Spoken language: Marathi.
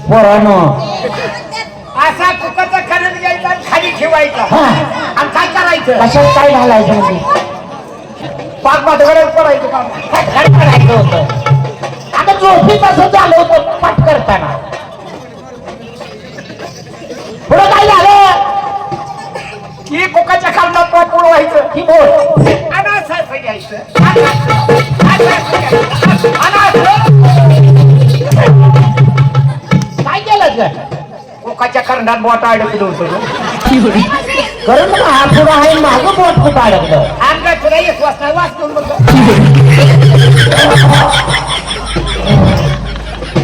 पोरानो असा कुकरचा खरंच घ्यायचा आणि खाली ठेवायचा आणि काय करायचं कशात काय घालायचं म्हणजे पाच पाठकडे पडायचं काम काय करायचं होतं आता झोपी कसं झालं होतं पाठ करताना पुढं काय झालं की कुकाच्या खालनात पाठ पुढवायचं की बोल आणि असं घ्यायचं काय केलं ग कुकाच्या करंडात बोट अडकलं होतं कारण मग हा पुढं आहे माझं बोट कुठं अडकलं अंगात तुला एक वाजता वाचतो मग